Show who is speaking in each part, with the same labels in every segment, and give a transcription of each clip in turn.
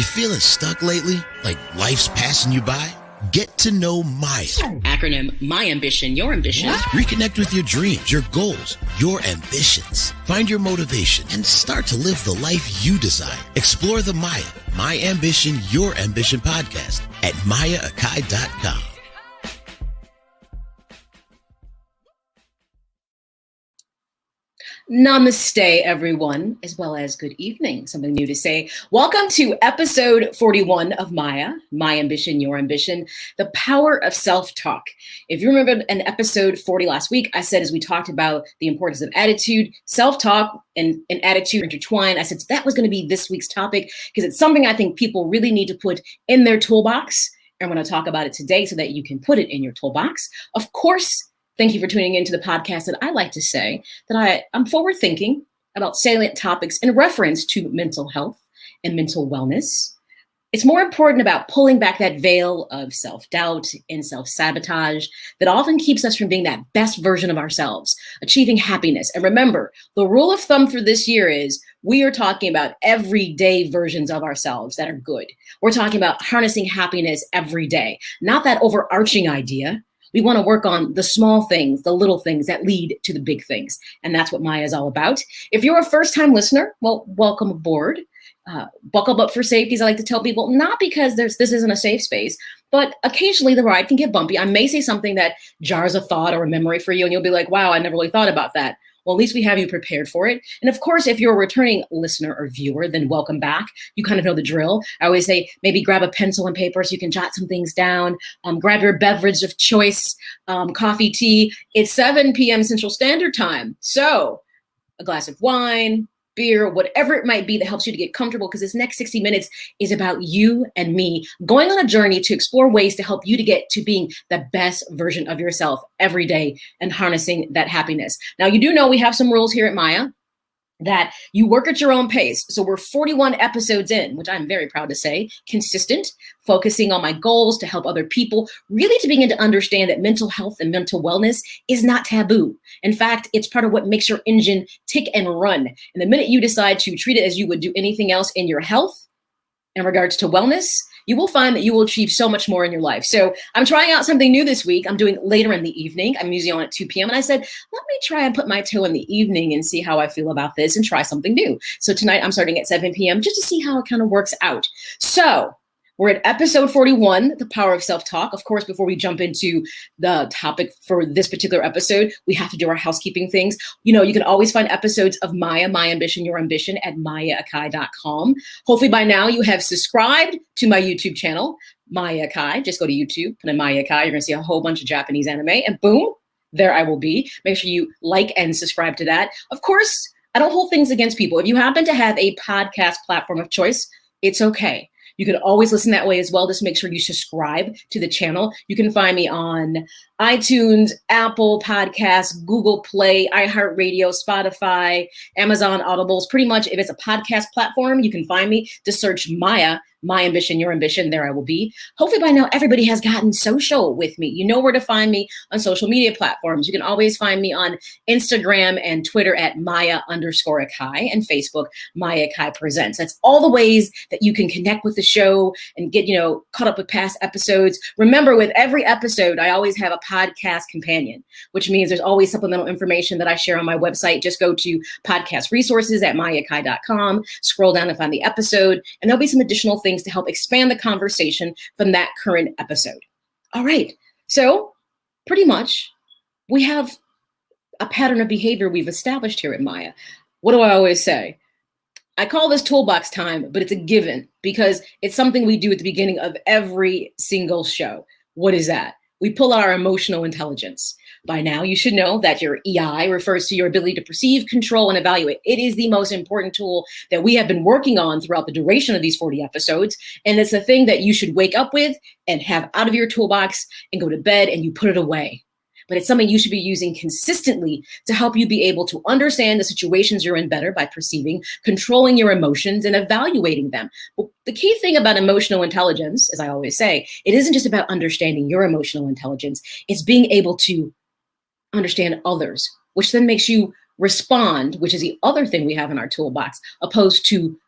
Speaker 1: You feeling stuck lately? Like life's passing you by? Get to know M.A.Y.A.
Speaker 2: Acronym, My Ambition, Your Ambition.
Speaker 1: Reconnect with your dreams, your goals, your ambitions. Find your motivation and start to live the life you desire. Explore the M.A.Y.A, My Ambition, Your Ambition podcast at M.A.Y.A.com.
Speaker 2: Namaste, everyone, as well as good evening. Something new to say. Welcome to episode 41 of M.A.Y.A, My Ambition, Your Ambition, the power of self-talk. If you remember in episode 40 last week, I said as we talked about the importance of attitude, self-talk and attitude intertwined, I said that was going to be this week's topic because it's something I think people really need to put in their toolbox. And I'm going to talk about it today so that you can put it in your toolbox. Of course, thank you for tuning into the podcast. And I like to say that I'm forward thinking about salient topics in reference to mental health and mental wellness. It's more important about pulling back that veil of self-doubt and self-sabotage that often keeps us from being that best version of ourselves, achieving happiness. And remember, the rule of thumb for this year is we are talking about everyday versions of ourselves that are good. We're talking about harnessing happiness every day, not that overarching idea. We want to work on the small things, the little things that lead to the big things. And that's what M.A.Y.A is all about. If you're a first-time listener, well, welcome aboard. Buckle up for safety, as I like to tell people, not because this isn't a safe space, but occasionally the ride can get bumpy. I may say something that jars a thought or a memory for you, and you'll be like, wow, I never really thought about that. Well, at least we have you prepared for it. And of course, if you're a returning listener or viewer, then welcome back. You kind of know the drill. I always say, maybe grab a pencil and paper so you can jot some things down. Grab your beverage of choice, coffee, tea. It's 7 p.m. Central Standard Time. So a glass of wine, beer, whatever it might be that helps you to get comfortable, because this next 60 minutes is about you and me going on a journey to explore ways to help you to get to being the best version of yourself every day and harnessing that happiness. Now, you do know we have some rules here at M.A.Y.A that you work at your own pace. So we're 41 episodes in, which I'm very proud to say, consistent, focusing on my goals to help other people, really to begin to understand that mental health and mental wellness is not taboo. In fact, it's part of what makes your engine tick and run. And the minute you decide to treat it as you would do anything else in your health, in regards to wellness, you will find that you will achieve so much more in your life. So I'm trying out something new this week. I'm doing later in the evening. I'm usually on at 2 p.m. And I said, let me try and put my toe in the evening and see how I feel about this and try something new. So tonight I'm starting at 7 p.m. just to see how it kind of works out. So we're at episode 41, the power of self-talk. Of course, before we jump into the topic for this particular episode, we have to do our housekeeping things. You know, you can always find episodes of M.A.Y.A, My Ambition, Your Ambition at M.A.Y.A.com. Hopefully by now you have subscribed to my YouTube channel, M.A.Y.A. Just go to YouTube, put in M.A.Y.A. You're going to see a whole bunch of Japanese anime, and boom, there I will be. Make sure you like and subscribe to that. Of course, I don't hold things against people. If you happen to have a podcast platform of choice, it's okay. You can always listen that way as well. Just make sure you subscribe to the channel. You can find me on iTunes, Apple Podcasts, Google Play, iHeartRadio, Spotify, Amazon Audibles. Pretty much if it's a podcast platform, you can find me. Just search M.A.Y.A, My Ambition, Your Ambition. There I will be. Hopefully by now everybody has gotten social with me. You know where to find me on social media platforms. You can always find me on Instagram and Twitter at Maya_Akai and Facebook, Maya Akai Presents. That's all the ways that you can connect with the show and get, caught up with past episodes. Remember, with every episode, I always have a podcast companion, which means there's always supplemental information that I share on my website. Just go to podcast resources at MayaAkai.com, scroll down and find the episode, and there'll be some additional things to help expand the conversation from that current episode. All right. So pretty much we have a pattern of behavior we've established here at M.A.Y.A. What do I always say? I call this toolbox time, but it's a given because it's something we do at the beginning of every single show. What is that? We pull out our emotional intelligence. By now, you should know that your EI refers to your ability to perceive, control, and evaluate. It is the most important tool that we have been working on throughout the duration of these 40 episodes. And it's a thing that you should wake up with and have out of your toolbox and go to bed and you put it away. But it's something you should be using consistently to help you be able to understand the situations you're in better by perceiving, controlling your emotions, and evaluating them. Well, the key thing about emotional intelligence, as I always say, it isn't just about understanding your emotional intelligence. It's being able to understand others, which then makes you respond, which is the other thing we have in our toolbox, opposed to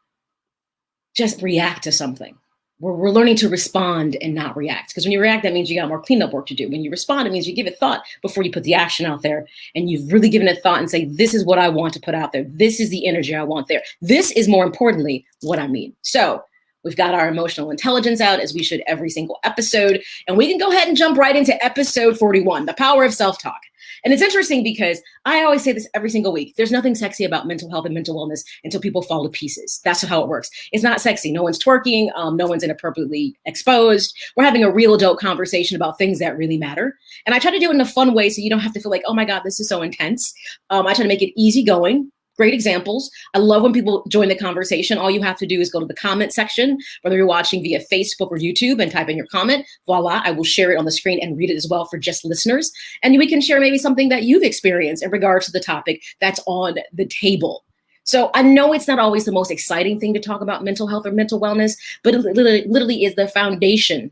Speaker 2: just react to something. We're learning to respond and not react. Because when you react, that means you got more cleanup work to do. When you respond, it means you give it thought before you put the action out there. And you've really given it thought and say, this is what I want to put out there. This is the energy I want there. This is more importantly what I mean. So we've got our emotional intelligence out, as we should every single episode. And we can go ahead and jump right into episode 41, the power of self-talk. And it's interesting because I always say this every single week. There's nothing sexy about mental health and mental wellness until people fall to pieces. That's how it works. It's not sexy. No one's twerking. No one's inappropriately exposed. We're having a real adult conversation about things that really matter. And I try to do it in a fun way so you don't have to feel like, oh my God, this is so intense. I try to make it easygoing. Great examples. I love when people join the conversation. All you have to do is go to the comment section, whether you're watching via Facebook or YouTube, and type in your comment. Voila, I will share it on the screen and read it as well for just listeners. And we can share maybe something that you've experienced in regards to the topic that's on the table. So I know it's not always the most exciting thing to talk about mental health or mental wellness, but it literally is the foundation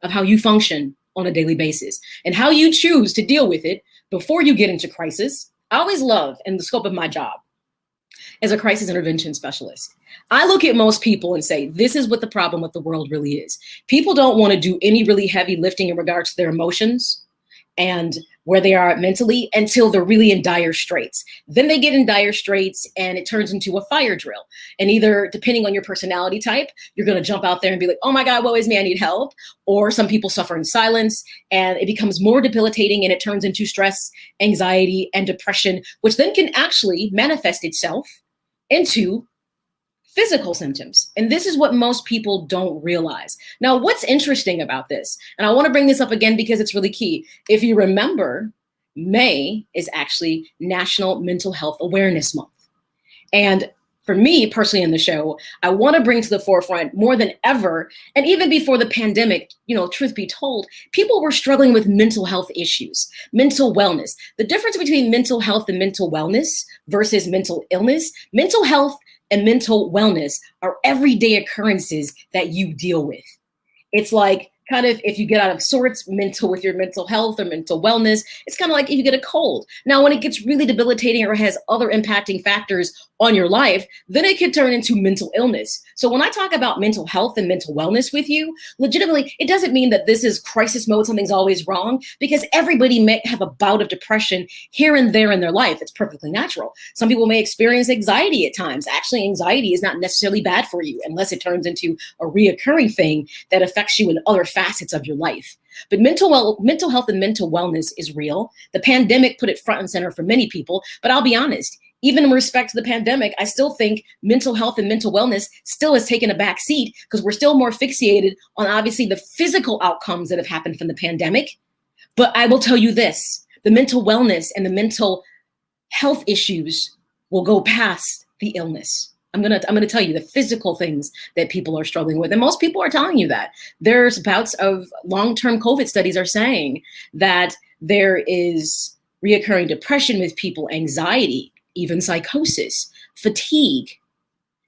Speaker 2: of how you function on a daily basis and how you choose to deal with it before you get into crisis. I always love, in the scope of my job, as a crisis intervention specialist, I look at most people and say, this is what the problem with the world really is. People don't want to do any really heavy lifting in regards to their emotions and where they are mentally until they're really in dire straits. Then they get in dire straits and it turns into a fire drill. And either, depending on your personality type, you're going to jump out there and be like, oh my God, woe is me, I need help. Or some people suffer in silence and it becomes more debilitating and it turns into stress, anxiety, and depression, which then can actually manifest itself into physical symptoms. And this is what most people don't realize. Now, what's interesting about this, and I want to bring this up again because it's really key. If you remember, May is actually National Mental Health Awareness Month. And for me personally in the show, I want to bring to the forefront more than ever, and even before the pandemic, truth be told, people were struggling with mental health issues, mental wellness. The difference between mental health and mental wellness versus mental illness, mental health and mental wellness are everyday occurrences that you deal with. It's like kind of if you get out of sorts with your mental health or mental wellness, it's kind of like if you get a cold. Now, when it gets really debilitating or has other impacting factors on your life, then it could turn into mental illness. So when I talk about mental health and mental wellness with you, legitimately, it doesn't mean that this is crisis mode, something's always wrong, because everybody may have a bout of depression here and there in their life. It's perfectly natural. Some people may experience anxiety at times. Actually, anxiety is not necessarily bad for you unless it turns into a reoccurring thing that affects you in other facets of your life. But mental health and mental wellness is real. The pandemic put it front and center for many people, but I'll be honest, even in respect to the pandemic, I still think mental health and mental wellness still has taken a back seat because we're still more fixated on obviously the physical outcomes that have happened from the pandemic. But I will tell you this, the mental wellness and the mental health issues will go past the illness. I'm gonna tell you the physical things that people are struggling with. And most people are telling you that. There's bouts of long-term COVID studies are saying that there is reoccurring depression with people, anxiety, even psychosis, fatigue.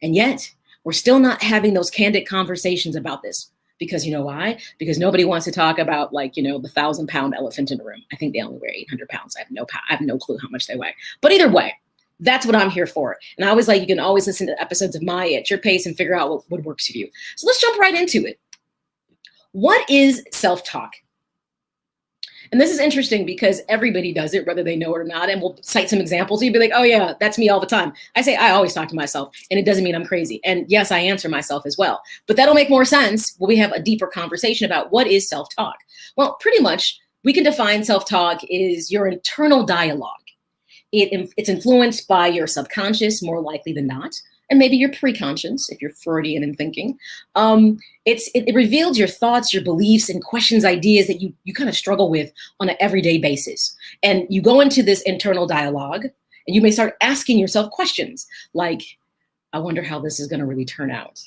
Speaker 2: And yet we're still not having those candid conversations about this. Because you know why? Because nobody wants to talk about the 1,000-pound elephant in the room. I think they only weigh 800 pounds. I have no clue how much they weigh. But either way, that's what I'm here for. And I always you can always listen to episodes of M.A.Y.A at your pace and figure out what works for you. So let's jump right into it. What is self-talk? And this is interesting because everybody does it, whether they know it or not. And we'll cite some examples. You'd be like, oh yeah, that's me all the time. I say, I always talk to myself, and it doesn't mean I'm crazy. And yes, I answer myself as well. But that'll make more sense when we have a deeper conversation about what is self-talk. Well, pretty much we can define self-talk is your internal dialogue. It's influenced by your subconscious, more likely than not, and maybe your preconscious, if you're Freudian in thinking. It reveals your thoughts, your beliefs, and questions, ideas that you kind of struggle with on an everyday basis. And you go into this internal dialogue, and you may start asking yourself questions like, I wonder how this is going to really turn out.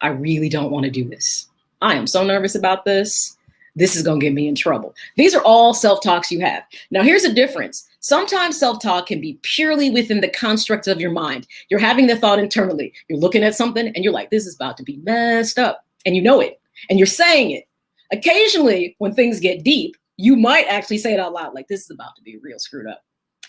Speaker 2: I really don't want to do this. I am so nervous about this. This is going to get me in trouble. These are all self-talks you have. Now, here's the difference. Sometimes self-talk can be purely within the construct of your mind. You're having the thought internally. You're looking at something and you're like, this is about to be messed up. And you know it. And you're saying it. Occasionally, when things get deep, you might actually say it out loud, like, this is about to be real screwed up.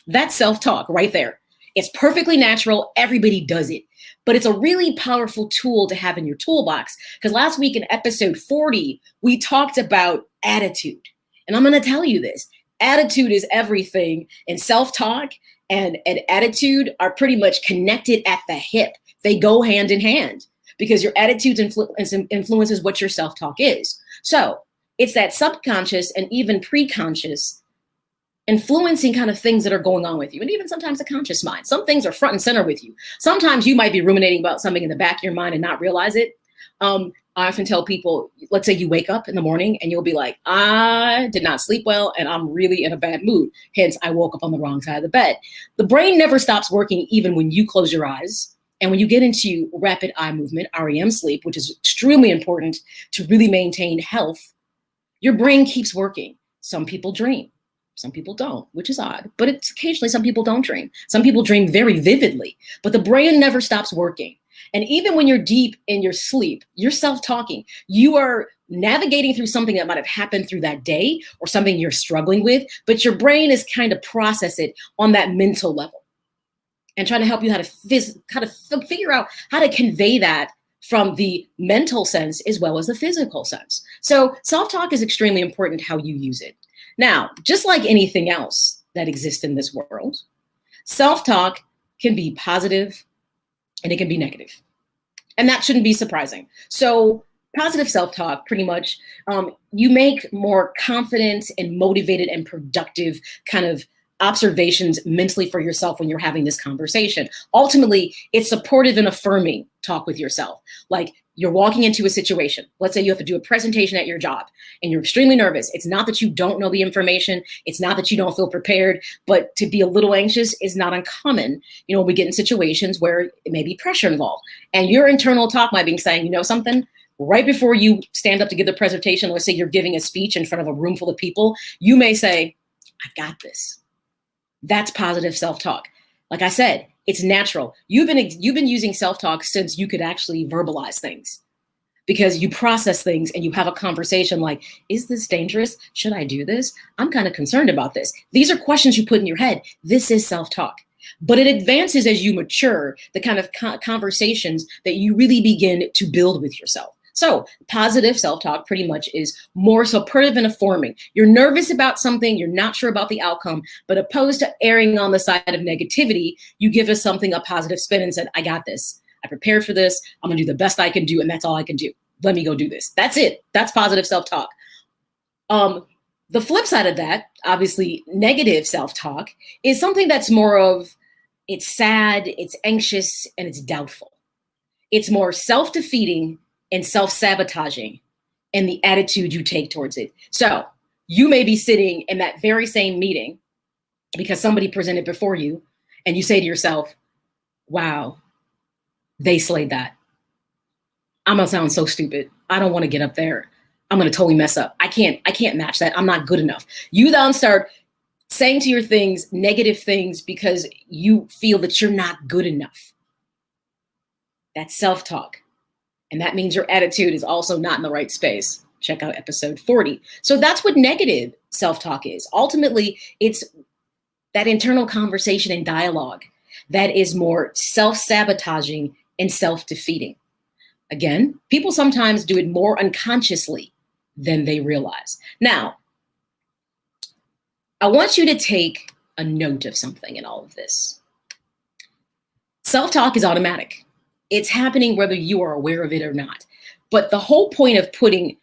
Speaker 2: That's self-talk right there. It's perfectly natural. Everybody does it. but it's a really powerful tool to have in your toolbox. Because last week in episode 40, we talked about attitude. And I'm going to tell you this, attitude is everything, and self-talk and attitude are pretty much connected at the hip. They go hand in hand because your attitude influences what your self-talk is. So it's that subconscious and even pre-conscious influencing kind of things that are going on with you. And even sometimes the conscious mind. Some things are front and center with you. Sometimes you might be ruminating about something in the back of your mind and not realize it. I often tell people, let's say you wake up in the morning and you'll be like, I did not sleep well and I'm really in a bad mood. Hence, I woke up on the wrong side of the bed. The brain never stops working even when you close your eyes. And when you get into rapid eye movement, REM sleep, which is extremely important to really maintain health, your brain keeps working. Some people dream. Some people don't, which is odd, but it's occasionally some people don't dream. Some people dream very vividly, but the brain never stops working. And even when you're deep in your sleep, you're self-talking. You are navigating through something that might have happened through that day or something you're struggling with, but your brain is kind of process it on that mental level and trying to help you how to figure out how to convey that from the mental sense as well as the physical sense. So self-talk is extremely important how you use it. Now, just like anything else that exists in this world, self-talk can be positive and it can be negative. And that shouldn't be surprising. So positive self-talk, pretty much, you make more confident and motivated and productive kind of observations mentally for yourself when you're having this conversation. Ultimately, it's supportive and affirming talk with yourself. Like you're walking into a situation. Let's say you have to do a presentation at your job and you're extremely nervous. It's not that you don't know the information. It's not that you don't feel prepared, but to be a little anxious is not uncommon. You know, we get in situations where it may be pressure involved and your internal talk might be saying, you know something, right before you stand up to give the presentation, let's say you're giving a speech in front of a room full of people, you may say, I've got this. That's positive self-talk. Like I said, it's natural. You've been using self-talk since you could actually verbalize things because you process things and you have a conversation like, is this dangerous? Should I do this? I'm kind of concerned about this. These are questions you put in your head. This is self-talk. But it advances as you mature, the kind of conversations that you really begin to build with yourself. So positive self-talk pretty much is more supportive and affirming. You're nervous about something, you're not sure about the outcome, but opposed to erring on the side of negativity, you give us something a positive spin and said, I got this. I prepared for this. I'm gonna do the best I can do, and that's all I can do. Let me go do this. That's it. That's positive self-talk. The flip side of that, obviously negative self-talk, is something that's more of, it's sad, it's anxious, and it's doubtful. It's more self-defeating and self-sabotaging and the attitude you take towards it. So you may be sitting in that very same meeting because somebody presented before you and you say to yourself, wow, they slayed that. I'm gonna sound so stupid. I don't wanna get up there. I'm gonna totally mess up. I can't match that. I'm not good enough. You then start saying to your things, negative things because you feel that you're not good enough. That's self-talk. And that means your attitude is also not in the right space. Check out episode 40. So that's what negative self-talk is. Ultimately, it's that internal conversation and dialogue that is more self-sabotaging and self-defeating. Again, people sometimes do it more unconsciously than they realize. Now, I want you to take a note of something in all of this. Self-talk is automatic. It's happening whether you are aware of it or not. But the whole point of putting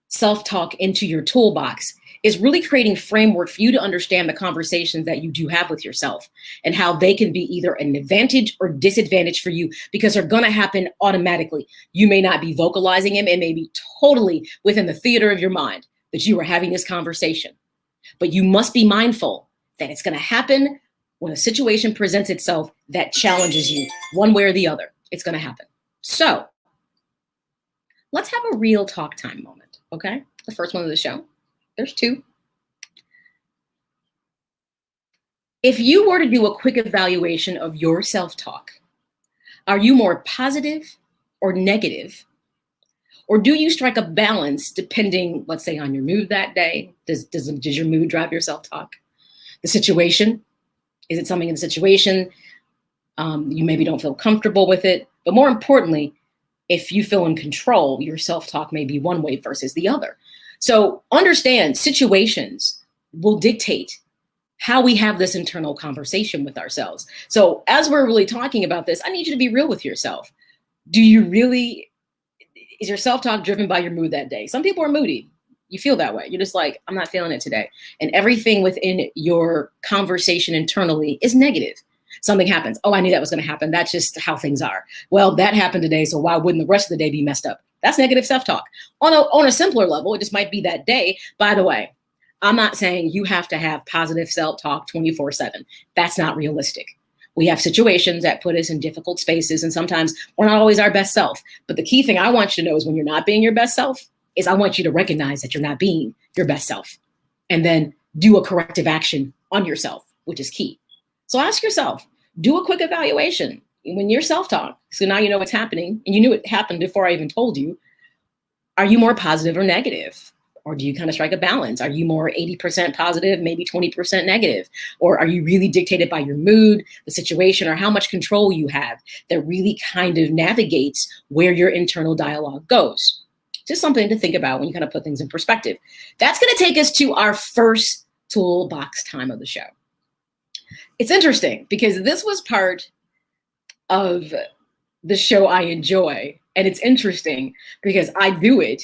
Speaker 2: self-talk into your toolbox is really creating framework for you to understand the conversations that you do have with yourself and how they can be either an advantage or disadvantage for you because they're going to happen automatically. You may not be vocalizing them. It may be totally within the theater of your mind that you are having this conversation. But you must be mindful that it's going to happen when a situation presents itself that challenges you one way or the other. It's going to happen. So let's have a real talk time moment. Okay. The first one of the show. There's two. If you were to do a quick evaluation of your self-talk, are you more positive or negative? Or do you strike a balance depending, let's say, on your mood that day? Does your mood drive your self-talk? The situation? Is it something in the situation? You maybe don't feel comfortable with it, But more importantly, if you feel in control, your self-talk may be one way versus the other. So understand situations will dictate how we have this internal conversation with ourselves. So as we're really talking about this, I need you to be real with yourself. Is your self-talk driven by your mood that day? Some people are moody. You feel that way. You're just like, I'm not feeling it today. And everything within your conversation internally is negative. Something happens. Oh, I knew that was going to happen. That's just how things are. Well, that happened today, so why wouldn't the rest of the day be messed up? That's negative self-talk. On a simpler level, it just might be that day. By the way, I'm not saying you have to have positive self-talk 24/7. That's not realistic. We have situations that put us in difficult spaces, and sometimes we're not always our best self. But the key thing I want you to know is when you're not being your best self, is I want you to recognize that you're not being your best self, and then do a corrective action on yourself, which is key. So ask yourself, do a quick evaluation when you're self-talk. So now you know what's happening, and you knew it happened before I even told you. Are you more positive or negative? Or do you kind of strike a balance? Are you more 80% positive, maybe 20% negative? Or are you really dictated by your mood, the situation, or how much control you have that really kind of navigates where your internal dialogue goes? Just something to think about when you kind of put things in perspective. That's going to take us to our first toolbox time of the show. It's interesting because this was part of the show I enjoy. And it's interesting because I do it.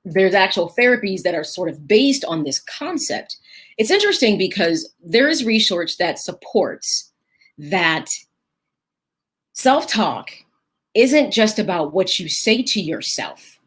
Speaker 2: There's actual therapies that are sort of based on this concept. It's interesting because there is research that supports that self-talk isn't just about what you say to yourself.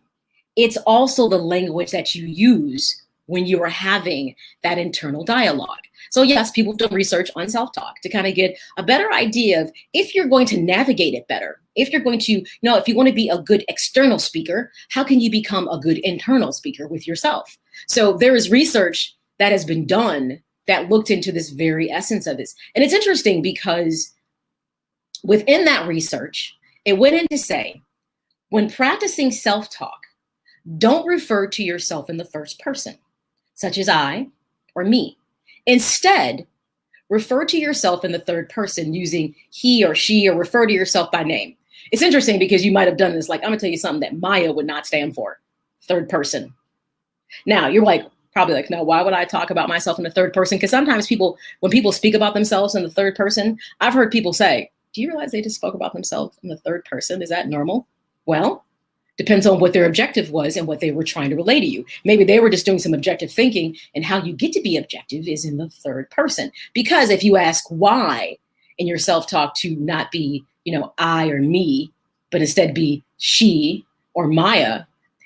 Speaker 2: It's also the language that you use when you are having that internal dialogue. So yes, people have done research on self-talk to kind of get a better idea of if you're going to navigate it better, if you're going to, if you want to be a good external speaker, how can you become a good internal speaker with yourself? So there is research that has been done that looked into this very essence of this. And it's interesting because within that research, it went in to say, when practicing self-talk, don't refer to yourself in the first person, such as I or me. Instead, refer to yourself in the third person using he or she, or refer to yourself by name. It's interesting because you might have done this. Like, I'm gonna tell you something that M.A.Y.A would not stand for, third person. Now you're probably like, no, why would I talk about myself in the third person? Because sometimes when people speak about themselves in the third person, I've heard people say, do you realize they just spoke about themselves in the third person? Is that normal? Well, depends on what their objective was and what they were trying to relay to you. Maybe they were just doing some objective thinking, and how you get to be objective is in the third person. Because if you ask why in your self-talk to not be, I or me, but instead be she or M.A.Y.A,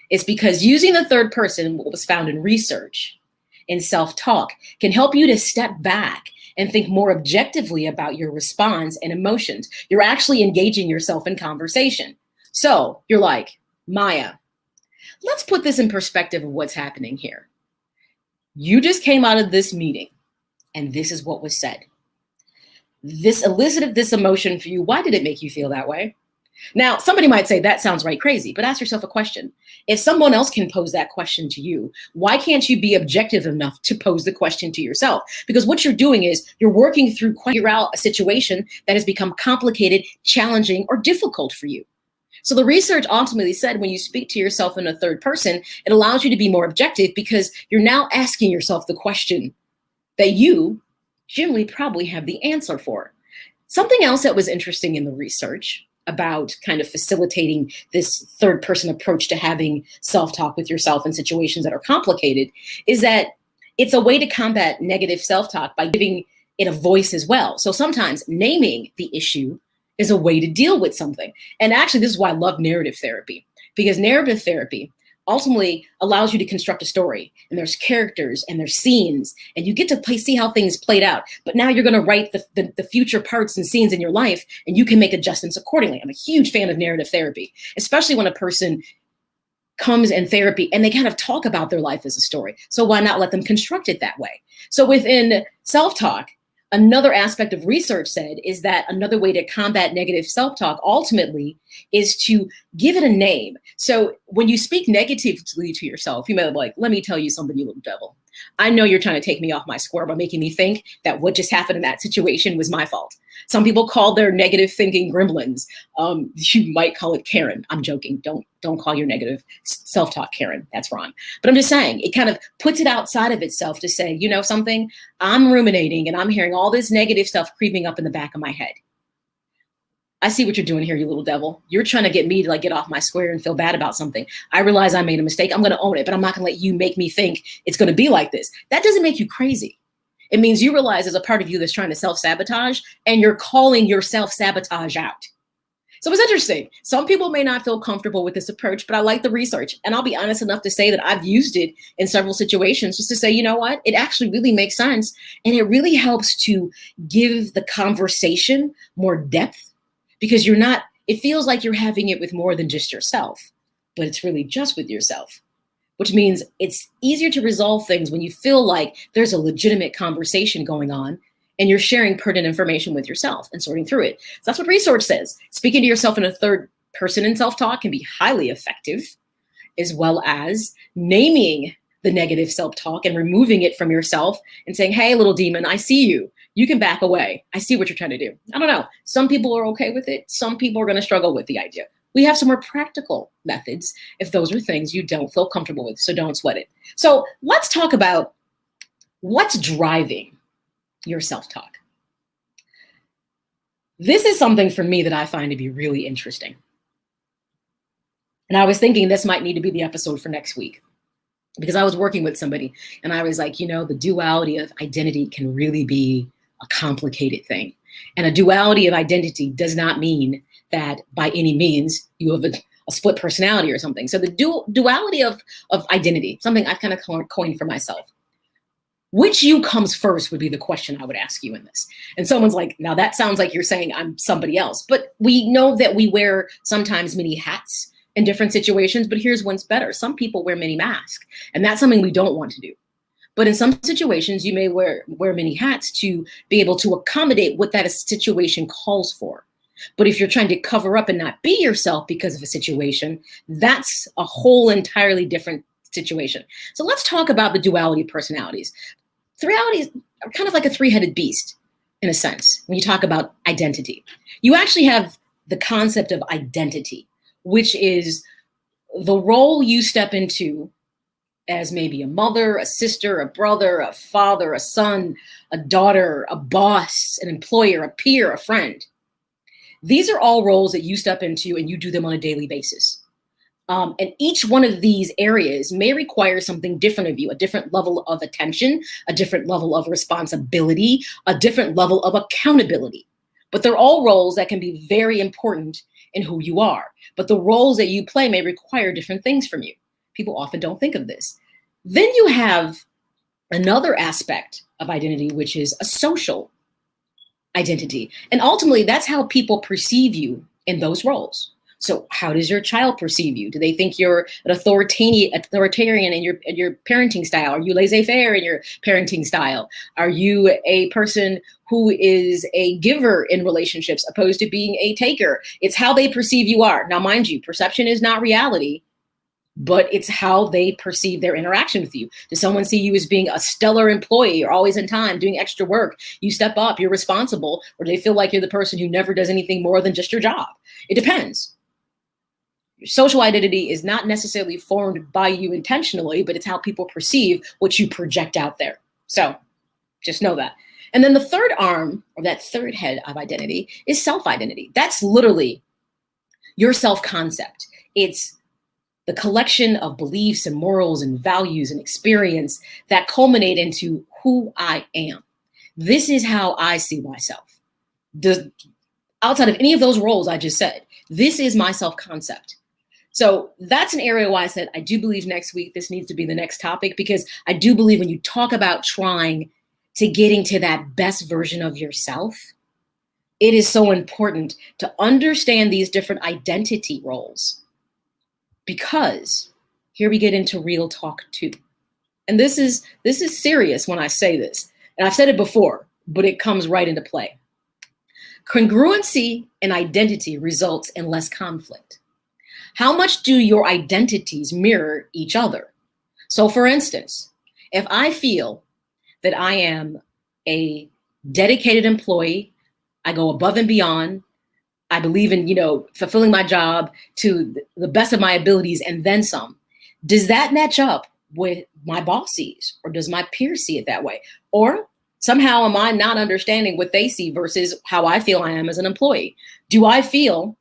Speaker 2: it's because using the third person, what was found in research in self-talk, can help you to step back and think more objectively about your response and emotions. You're actually engaging yourself in conversation. So you're like, M.A.Y.A, let's put this in perspective of what's happening here. You just came out of this meeting and this is what was said. This elicited this emotion for you. Why did it make you feel that way? Now, somebody might say that sounds right crazy, but ask yourself a question. If someone else can pose that question to you, why can't you be objective enough to pose the question to yourself? Because what you're doing is you're working through figure out a situation that has become complicated, challenging, or difficult for you. So the research ultimately said when you speak to yourself in a third person, it allows you to be more objective because you're now asking yourself the question that you generally probably have the answer for. Something else that was interesting in the research about kind of facilitating this third person approach to having self-talk with yourself in situations that are complicated is that it's a way to combat negative self-talk by giving it a voice as well. So sometimes naming the issue is a way to deal with something. And actually, this is why I love narrative therapy, because narrative therapy ultimately allows you to construct a story, and there's characters and there's scenes, and you get to see how things played out. But now you're going to write the future parts and scenes in your life, and you can make adjustments accordingly. I'm a huge fan of narrative therapy, especially when a person comes in therapy and they kind of talk about their life as a story. So why not let them construct it that way? So within self-talk, another aspect of research said is that another way to combat negative self-talk ultimately is to give it a name. So when you speak negatively to yourself, you may be like, let me tell you something, you little devil. I know you're trying to take me off my square by making me think that what just happened in that situation was my fault. Some people call their negative thinking gremlins. You might call it Karen. I'm joking. Don't call your negative self-talk Karen. That's wrong. But I'm just saying it kind of puts it outside of itself to say, you know something, I'm ruminating and I'm hearing all this negative stuff creeping up in the back of my head. I see what you're doing here, you little devil. You're trying to get me to like get off my square and feel bad about something. I realize I made a mistake. I'm going to own it, but I'm not going to let you make me think it's going to be like this. That doesn't make you crazy. It means you realize there's a part of you that's trying to self-sabotage and you're calling your self-sabotage out. So it's interesting. Some people may not feel comfortable with this approach, but I like the research. And I'll be honest enough to say that I've used it in several situations just to say, you know what? It actually really makes sense. And it really helps to give the conversation more depth. Because it feels like you're having it with more than just yourself, but it's really just with yourself, which means it's easier to resolve things when you feel like there's a legitimate conversation going on and you're sharing pertinent information with yourself and sorting through it. So that's what research says. Speaking to yourself in a third person in self-talk can be highly effective, as well as naming the negative self-talk and removing it from yourself and saying, hey, little demon, I see you. You can back away. I see what you're trying to do. I don't know. Some people are okay with it. Some people are going to struggle with the idea. We have some more practical methods if those are things you don't feel comfortable with, so don't sweat it. So let's talk about what's driving your self-talk. This is something for me that I find to be really interesting. And I was thinking this might need to be the episode for next week. Because I was working with somebody and I was like, the duality of identity can really be a complicated thing. And a duality of identity does not mean that by any means you have a split personality or something. So the duality of identity, something I've kind of coined for myself. Which you comes first would be the question I would ask you in this. And someone's like, now that sounds like you're saying I'm somebody else. But we know that we wear sometimes many hats in different situations, but here's one's better. Some people wear many masks, and that's something we don't want to do. But in some situations, you may wear many hats to be able to accommodate what that situation calls for. But if you're trying to cover up and not be yourself because of a situation, that's a whole entirely different situation. So let's talk about the duality of personalities. Realities are kind of like a three-headed beast in a sense. When you talk about identity, you actually have the concept of identity, which is the role you step into as maybe a mother, a sister, a brother, a father, a son, a daughter, a boss, an employer, a peer, a friend. These are all roles that you step into and you do them on a daily basis. And each one of these areas may require something different of you, a different level of attention, a different level of responsibility, a different level of accountability. But they're all roles that can be very important in who you are. But the roles that you play may require different things from you. People often don't think of this. Then you have another aspect of identity, which is a social identity. And ultimately, that's how people perceive you in those roles. So how does your child perceive you? Do they think you're an authoritarian in your parenting style? Are you laissez-faire in your parenting style? Are you a person who is a giver in relationships opposed to being a taker? It's how they perceive you are. Now, mind you, perception is not reality, but it's how they perceive their interaction with you. Does someone see you as being a stellar employee? You're always in time, doing extra work. You step up, you're responsible, or do they feel like you're the person who never does anything more than just your job? It depends. Your social identity is not necessarily formed by you intentionally, but it's how people perceive what you project out there. So just know that. And then the third arm, or that third head of identity, is self-identity. That's literally your self-concept. It's the collection of beliefs and morals and values and experience that culminate into who I am. This is how I see myself. Outside of any of those roles I just said, this is my self-concept. So that's an area why I said I do believe next week this needs to be the next topic, because I do believe when you talk about trying to getting to that best version of yourself, it is so important to understand these different identity roles. Because here we get into real talk too. And this is serious when I say this. And I've said it before, but it comes right into play. Congruency in identity results in less conflict. How much do your identities mirror each other? So for instance, if I feel that I am a dedicated employee, I go above and beyond, I believe in, fulfilling my job to the best of my abilities and then some. Does that match up with my boss sees, or does my peers see it that way? Or somehow am I not understanding what they see versus how I feel I am as an employee? Do I feel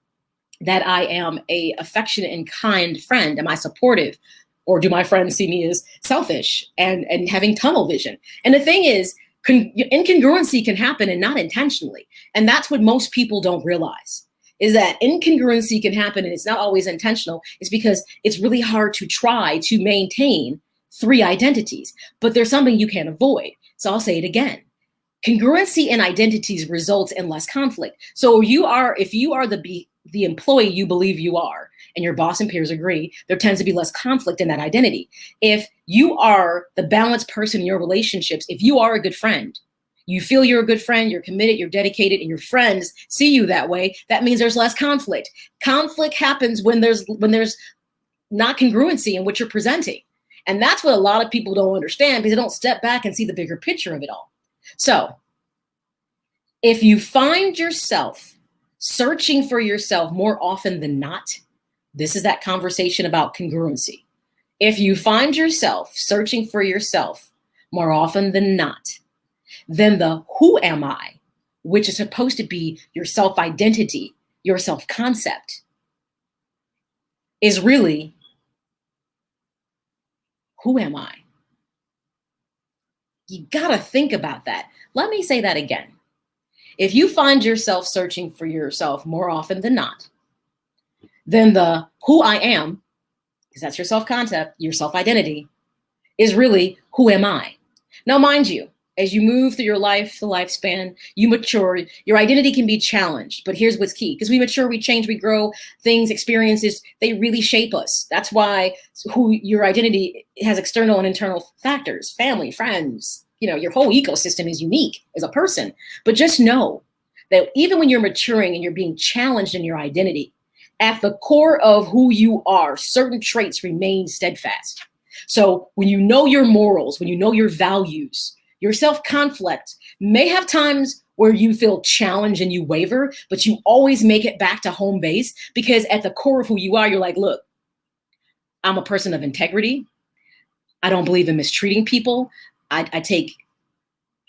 Speaker 2: that I am a affectionate and kind friend? Am I supportive? Or do my friends see me as selfish and having tunnel vision? And the thing is, incongruency can happen and not intentionally. And that's what most people don't realize, is that incongruency can happen and it's not always intentional. It's because it's really hard to try to maintain three identities, but there's something you can't avoid. So I'll say it again. Congruency in identities results in less conflict. So if you are the employee you believe you are, and your boss and peers agree, there tends to be less conflict in that identity. If you are the balanced person in your relationships, if you are a good friend, you feel you're a good friend, you're committed, you're dedicated, and your friends see you that way, that means there's less conflict. Conflict happens when there's not congruency in what you're presenting. And that's what a lot of people don't understand, because they don't step back and see the bigger picture of it all. So if you find yourself searching for yourself more often than not, this is that conversation about congruency. If you find yourself searching for yourself more often than not, then the who am I, which is supposed to be your self-identity, your self-concept, is really, who am I? You gotta think about that. Let me say that again. If you find yourself searching for yourself more often than not, then the who I am, because that's your self-concept, your self-identity, is really, who am I? Now, mind you, as you move through your life, the lifespan, you mature, your identity can be challenged. But here's what's key. Because we mature, we change, we grow, things, experiences, they really shape us. That's why who your identity has external and internal factors, family, friends, your whole ecosystem is unique as a person. But just know that even when you're maturing and you're being challenged in your identity, at the core of who you are, certain traits remain steadfast. So when you know your morals, when you know your values, your self-conflict may have times where you feel challenged and you waver, but you always make it back to home base, because at the core of who you are, you're like, look, I'm a person of integrity. I don't believe in mistreating people. I take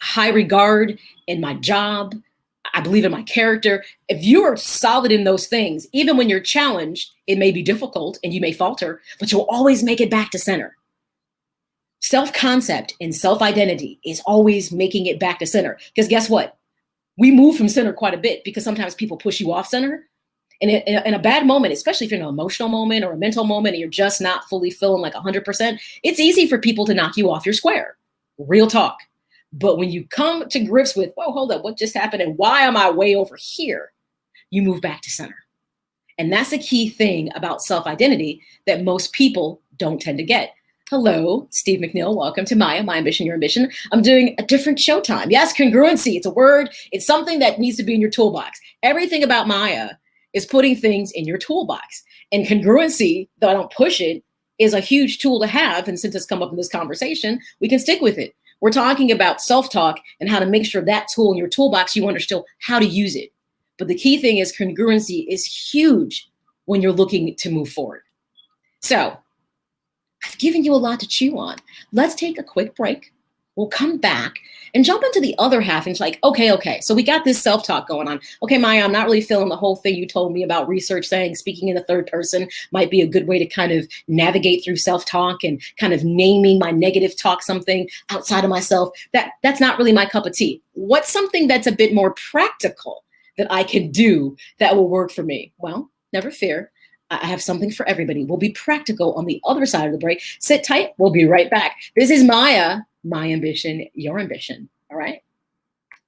Speaker 2: high regard in my job. I believe in my character. If you are solid in those things, even when you're challenged, it may be difficult and you may falter, but you'll always make it back to center. Self-concept and self-identity is always making it back to center. Because guess what? We move from center quite a bit, because sometimes people push you off center. And in a bad moment, especially if you're in an emotional moment or a mental moment and you're just not fully feeling like 100%, it's easy for people to knock you off your square. Real talk. But when you come to grips with, whoa, hold up, what just happened? And why am I way over here? You move back to center. And that's the key thing about self-identity that most people don't tend to get. Hello, Steve McNeil. Welcome to My Ambition, Your Ambition. I'm doing a different showtime. Yes, congruency. It's a word. It's something that needs to be in your toolbox. Everything about M.A.Y.A is putting things in your toolbox. And congruency, though I don't push it, is a huge tool to have. And since it's come up in this conversation, we can stick with it. We're talking about self-talk and how to make sure that tool in your toolbox, you understand how to use it. But the key thing is congruency is huge when you're looking to move forward. So I've given you a lot to chew on. Let's take a quick break. We'll come back and jump into the other half. And it's like, okay. So we got this self-talk going on. Okay, M.A.Y.A, I'm not really feeling the whole thing you told me about research saying speaking in the third person might be a good way to kind of navigate through self-talk and kind of naming my negative talk something outside of myself. That's not really my cup of tea. What's something that's a bit more practical that I can do that will work for me? Well, never fear. I have something for everybody. We'll be practical on the other side of the break. Sit tight. We'll be right back. This is M.A.Y.A, My Ambition, Your Ambition. All right?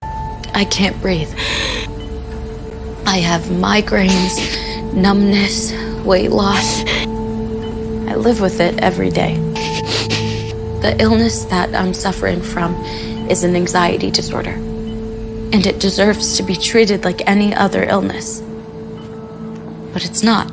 Speaker 3: I can't breathe. I have migraines, numbness, weight loss. I live with it every day. The illness that I'm suffering from is an anxiety disorder, and it deserves to be treated like any other illness. But it's not.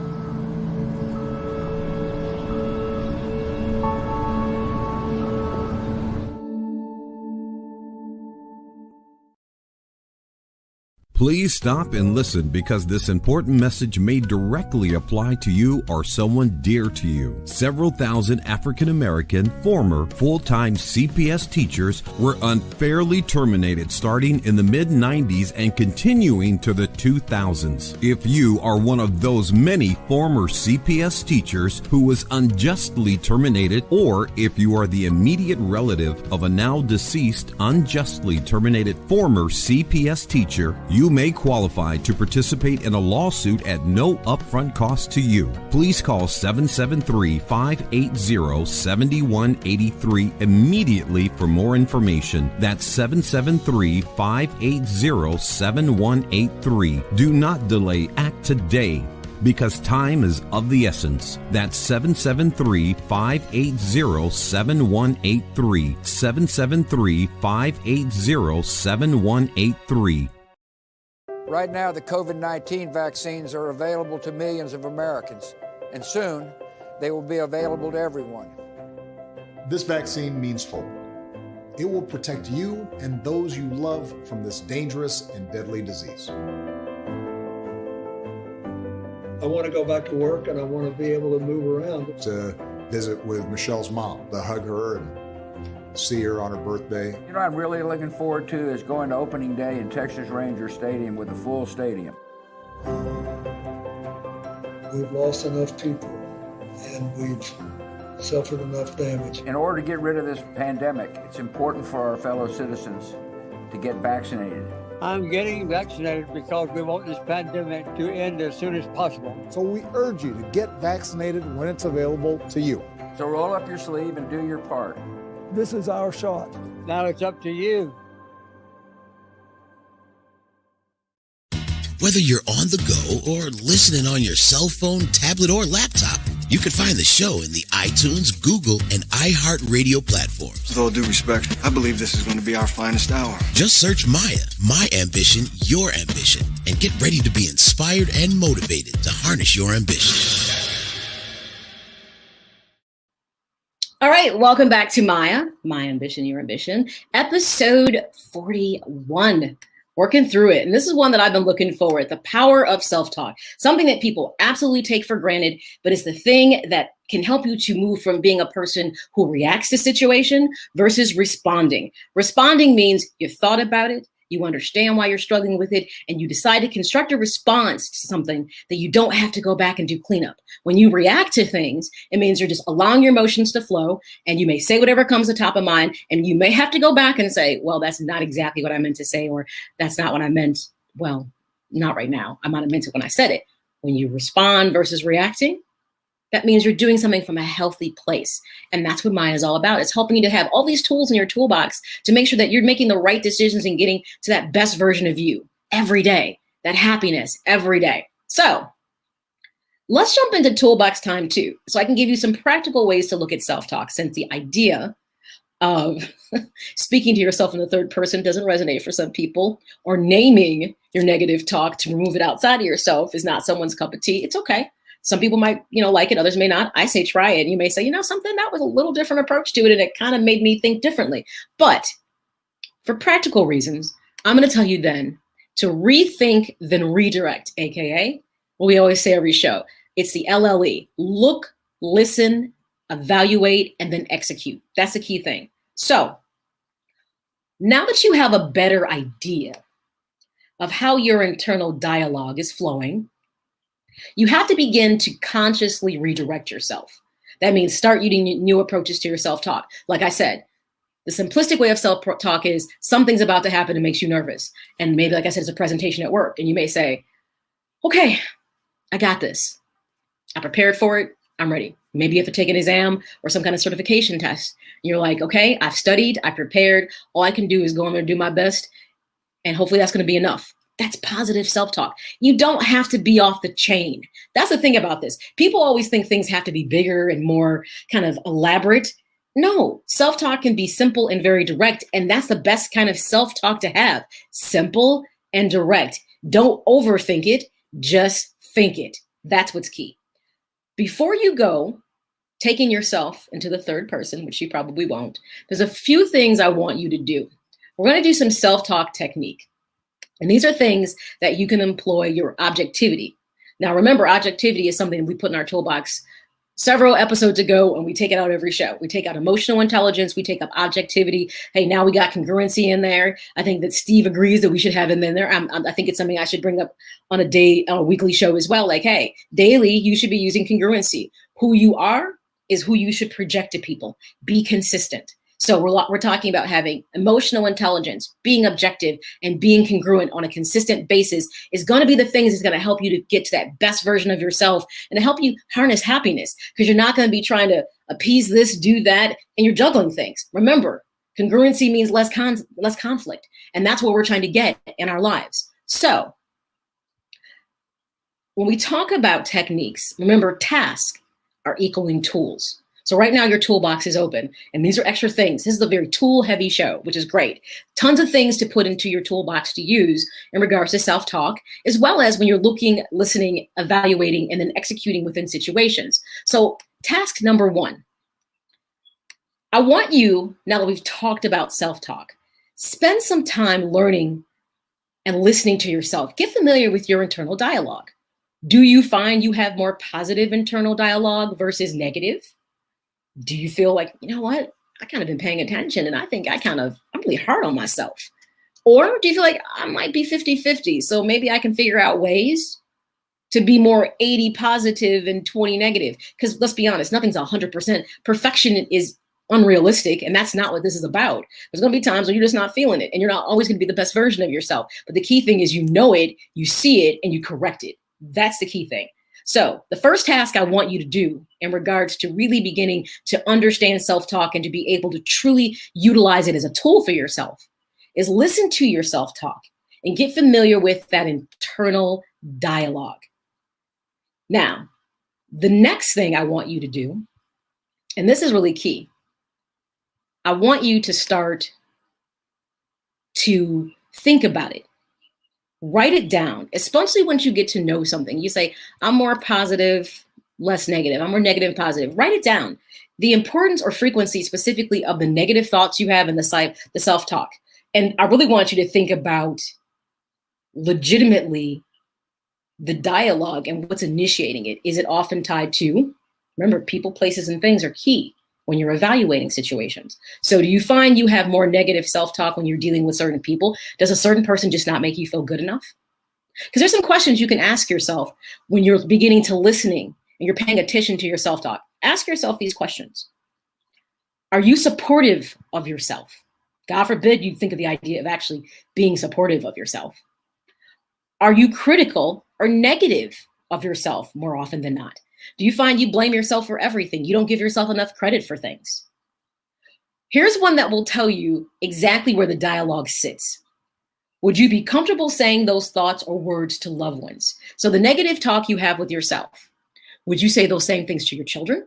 Speaker 4: Please stop and listen because this important message may directly apply to you or someone dear to you. Several thousand African American former full-time CPS teachers were unfairly terminated starting in the mid-90s and continuing to the 2000s. If you are one of those many former CPS teachers who was unjustly terminated, or if you are the immediate relative of a now deceased unjustly terminated former CPS teacher, you may qualify to participate in a lawsuit at no upfront cost to you. Please call 773-580-7183 immediately for more information. That's 773-580-7183. Do not delay. Act today, because time is of the essence. That's 773-580-7183. 773-580-7183.
Speaker 5: Right now, the COVID-19 vaccines are available to millions of Americans, and soon they will be available to everyone.
Speaker 6: This vaccine means hope. It will protect you and those you love from this dangerous and deadly disease.
Speaker 7: I want to go back to work and I want to be able to move around.
Speaker 6: To visit with Michelle's mom, to hug her and see her on her birthday.
Speaker 5: You know what I'm really looking forward to is going to opening day in Texas Ranger Stadium with a full stadium.
Speaker 7: We've lost enough people and we've suffered enough damage.
Speaker 5: In order to get rid of this pandemic, it's important for our fellow citizens to get vaccinated.
Speaker 8: I'm getting vaccinated because we want this pandemic to end as soon as possible.
Speaker 6: So we urge you to get vaccinated when it's available to you.
Speaker 5: So roll up your sleeve and do your part.
Speaker 8: This is our shot. Now it's up to you.
Speaker 1: Whether you're on the go or listening on your cell phone, tablet, or laptop, you can find the show in the iTunes, Google, and iHeartRadio platforms.
Speaker 9: With all due respect, I believe this is going to be our finest hour.
Speaker 1: Just search M.A.Y.A, My Ambition, Your Ambition, and get ready to be inspired and motivated to harness your ambition.
Speaker 2: All right, welcome back to M.A.Y.A, My Ambition, Your Ambition, episode 41. Working through it. And this is one that I've been looking forward, the power of self-talk, something that people absolutely take for granted, but it's the thing that can help you to move from being a person who reacts to situation versus responding. Responding means you thought about it, you understand why you're struggling with it, and you decide to construct a response to something that you don't have to go back and do cleanup. When you react to things, it means you're just allowing your emotions to flow, and you may say whatever comes to top of mind, and you may have to go back and say, well, that's not exactly what I meant to say, or that's not what I meant. Well, not right now. I might have meant it when I said it. When you respond versus reacting, that means you're doing something from a healthy place. And that's what M.A.Y.A is all about. It's helping you to have all these tools in your toolbox to make sure that you're making the right decisions and getting to that best version of you every day, that happiness every day. So let's jump into toolbox time 2. So I can give you some practical ways to look at self-talk, since the idea of speaking to yourself in the third person doesn't resonate for some people, or naming your negative talk to remove it outside of yourself is not someone's cup of tea. It's okay. Some people might, like it, others may not. I say try it. You may say, something that was a little different approach to it, and it kind of made me think differently. But for practical reasons, I'm going to tell you then to rethink, then redirect, AKA what we always say every show. It's the LLE. Look, listen, evaluate, and then execute. That's the key thing. So now that you have a better idea of how your internal dialogue is flowing, you have to begin to consciously redirect yourself. That means start using new approaches to your self-talk. Like I said, the simplistic way of self-talk is something's about to happen that makes you nervous. And maybe, like I said, it's a presentation at work. And you may say, okay, I got this. I prepared for it. I'm ready. Maybe you have to take an exam or some kind of certification test. And you're like, okay, I've studied, I prepared. All I can do is go in there and do my best. And hopefully that's going to be enough. That's positive self-talk. You don't have to be off the chain. That's the thing about this. People always think things have to be bigger and more kind of elaborate. No, self-talk can be simple and very direct. And that's the best kind of self-talk to have. Simple and direct. Don't overthink it. Just think it. That's what's key. Before you go taking yourself into the third person, which you probably won't, there's a few things I want you to do. We're going to do some self-talk technique. And these are things that you can employ your objectivity. Now, remember, objectivity is something we put in our toolbox several episodes ago, and we take it out every show. We take out emotional intelligence. We take up objectivity. Hey, now we got congruency in there. I think that Steve agrees that we should have it in there. I think it's something I should bring up on a weekly show as well. Like, hey, daily, you should be using congruency. Who you are is who you should project to people. Be consistent. So we're talking about having emotional intelligence, being objective, and being congruent on a consistent basis is going to be the things that's going to help you to get to that best version of yourself and to help you harness happiness, because you're not going to be trying to appease this, do that, and you're juggling things. Remember, congruency means less conflict, and that's what we're trying to get in our lives. So when we talk about techniques, remember, tasks are equaling tools. So right now your toolbox is open, and these are extra things. This is a very tool-heavy show, which is great. Tons of things to put into your toolbox to use in regards to self-talk, as well as when you're looking, listening, evaluating, and then executing within situations. So task number 1, I want you, now that we've talked about self-talk, spend some time learning and listening to yourself. Get familiar with your internal dialogue. Do you find you have more positive internal dialogue versus negative? Do you feel like, you know what, I kind of been paying attention and I think I'm really hard on myself? Or do you feel like I might be 50-50? So maybe I can figure out ways to be more 80 positive and 20 negative. Because let's be honest, nothing's 100%. Perfection is unrealistic, and that's not what this is about. There's going to be times when you're just not feeling it, and you're not always going to be the best version of yourself. But the key thing is you know it, you see it, and you correct it. That's the key thing. So the first task I want you to do in regards to really beginning to understand self-talk and to be able to truly utilize it as a tool for yourself is listen to your self-talk and get familiar with that internal dialogue. Now, the next thing I want you to do, and this is really key, I want you to start to think about it. Write it down, especially once you get to know something. You say, I'm more positive, less negative. I'm more negative, positive. Write it down. The importance or frequency specifically of the negative thoughts you have in the self-talk. And I really want you to think about legitimately the dialogue and what's initiating it. Is it often tied to, remember, people, places, and things are key when you're evaluating situations. So do you find you have more negative self-talk when you're dealing with certain people? Does a certain person just not make you feel good enough? Because there's some questions you can ask yourself when you're beginning to listening and you're paying attention to your self-talk. Ask yourself these questions. Are you supportive of yourself? God forbid you think of the idea of actually being supportive of yourself. Are you critical or negative of yourself more often than not? Do you find you blame yourself for everything? You don't give yourself enough credit for things. Here's one that will tell you exactly where the dialogue sits. Would you be comfortable saying those thoughts or words to loved ones? So the negative talk you have with yourself, would you say those same things to your children?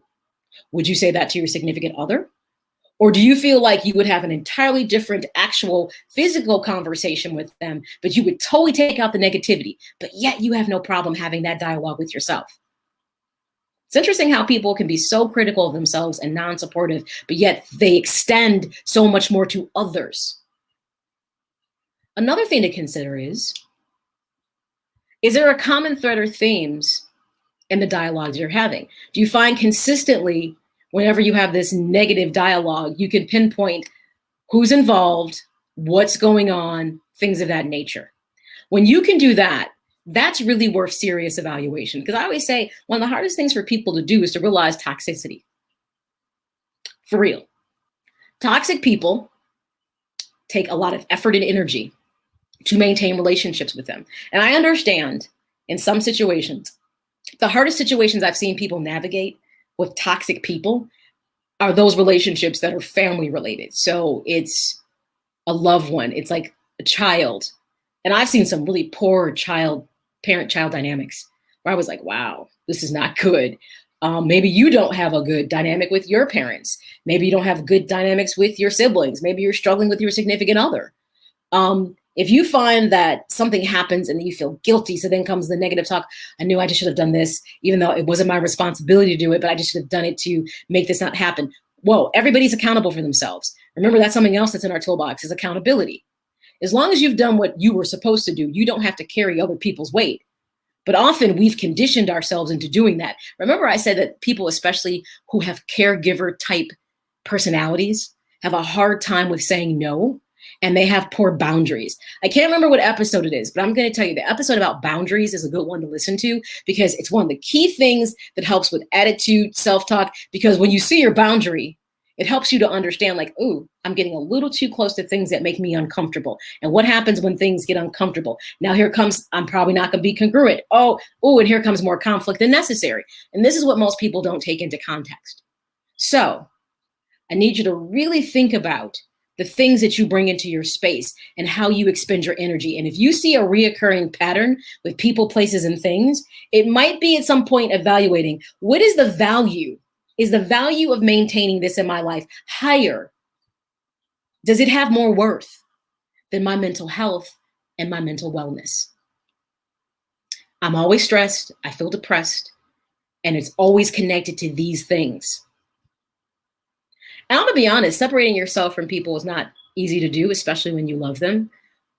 Speaker 2: Would you say that to your significant other? Or do you feel like you would have an entirely different actual physical conversation with them, but you would totally take out the negativity, but yet you have no problem having that dialogue with yourself? It's interesting how people can be so critical of themselves and non-supportive, but yet they extend so much more to others. Another thing to consider is there a common thread or themes in the dialogues you're having? Do you find consistently, whenever you have this negative dialogue, you can pinpoint who's involved, what's going on, things of that nature? When you can do that, that's really worth serious evaluation. Because I always say one of the hardest things for people to do is to realize toxicity. For real. Toxic people take a lot of effort and energy to maintain relationships with them. And I understand in some situations, the hardest situations I've seen people navigate with toxic people are those relationships that are family related. So it's a loved one. It's like a child. And I've seen some really poor parent-child dynamics where I was like, wow, this is not good. Maybe you don't have a good dynamic with your parents. Maybe you don't have good dynamics with your siblings. Maybe you're struggling with your significant other. If you find that something happens and you feel guilty, so then comes the negative talk, I knew I just should have done this, even though it wasn't my responsibility to do it, but I just should have done it to make this not happen. Whoa, everybody's accountable for themselves. Remember, that's something else that's in our toolbox is accountability. As long as you've done what you were supposed to do, you don't have to carry other people's weight. But often we've conditioned ourselves into doing that. Remember I said that people, especially who have caregiver type personalities, have a hard time with saying no, and they have poor boundaries. I can't remember what episode it is, but I'm going to tell you the episode about boundaries is a good one to listen to because it's one of the key things that helps with attitude, self-talk, because when you see your boundary, it helps you to understand like, ooh, I'm getting a little too close to things that make me uncomfortable. And what happens when things get uncomfortable? Now here comes, I'm probably not going to be congruent. Oh, and here comes more conflict than necessary. And this is what most people don't take into context. So I need you to really think about the things that you bring into your space and how you expend your energy. And if you see a reoccurring pattern with people, places, and things, it might be at some point evaluating what is the value? Is the value of maintaining this in my life higher? Does it have more worth than my mental health and my mental wellness? I'm always stressed. I feel depressed. And it's always connected to these things. And I'm going to be honest, separating yourself from people is not easy to do, especially when you love them.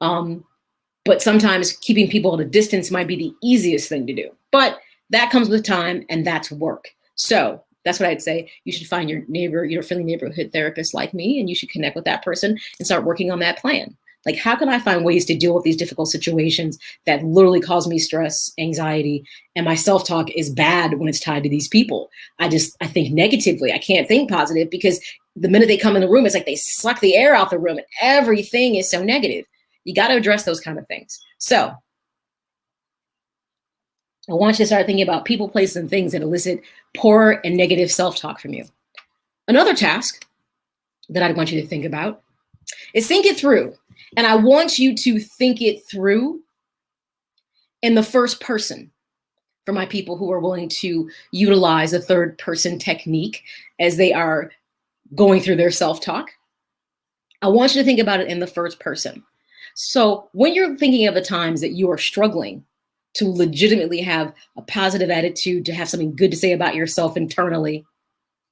Speaker 2: But sometimes keeping people at a distance might be the easiest thing to do. But that comes with time, and that's work. So that's what I'd say. You should find your neighbor, your friendly neighborhood therapist like me, and you should connect with that person and start working on that plan. Like, how can I find ways to deal with these difficult situations that literally cause me stress, anxiety, and my self-talk is bad when it's tied to these people? I think negatively. I can't think positive because the minute they come in the room, it's like they suck the air out the room and everything is so negative. You got to address those kind of things. So I want you to start thinking about people, places, and things that elicit poor and negative self-talk from you. Another task that I want you to think about is think it through. And I want you to think it through in the first person for my people who are willing to utilize a third person technique as they are going through their self-talk. I want you to think about it in the first person. So when you're thinking of the times that you are struggling to legitimately have a positive attitude, to have something good to say about yourself internally,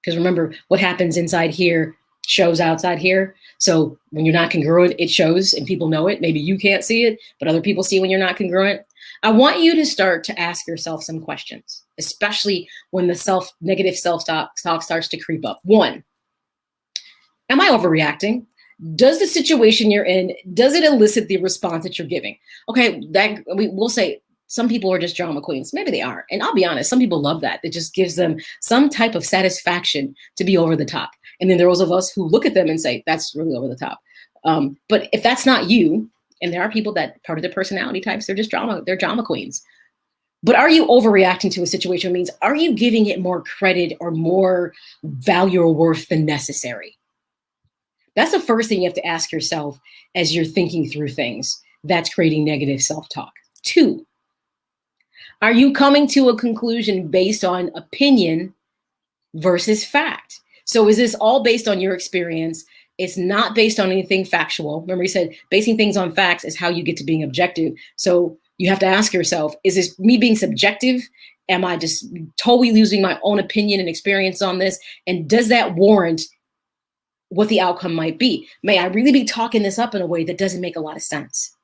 Speaker 2: because remember, what happens inside here shows outside here. So when you're not congruent, it shows and people know it. Maybe you can't see it, but other people see when you're not congruent. I want you to start to ask yourself some questions, especially when the negative self-talk starts to creep up. One, am I overreacting? Does the situation you're in, does it elicit the response that you're giving? Okay, we'll say some people are just drama queens. Maybe they are. And I'll be honest, some people love that. It just gives them some type of satisfaction to be over the top. And then there are those of us who look at them and say, that's really over the top. But if that's not you, and there are people that part of their personality types, they're drama queens. But are you overreacting to a situation? Means, are you giving it more credit or more value or worth than necessary? That's the first thing you have to ask yourself as you're thinking through things that's creating negative self-talk. 2, are you coming to a conclusion based on opinion versus fact? So is this all based on your experience? It's not based on anything factual. Remember, he said basing things on facts is how you get to being objective. So you have to ask yourself, is this me being subjective? Am I just totally losing my own opinion and experience on this? And does that warrant what the outcome might be? May I really be talking this up in a way that doesn't make a lot of sense?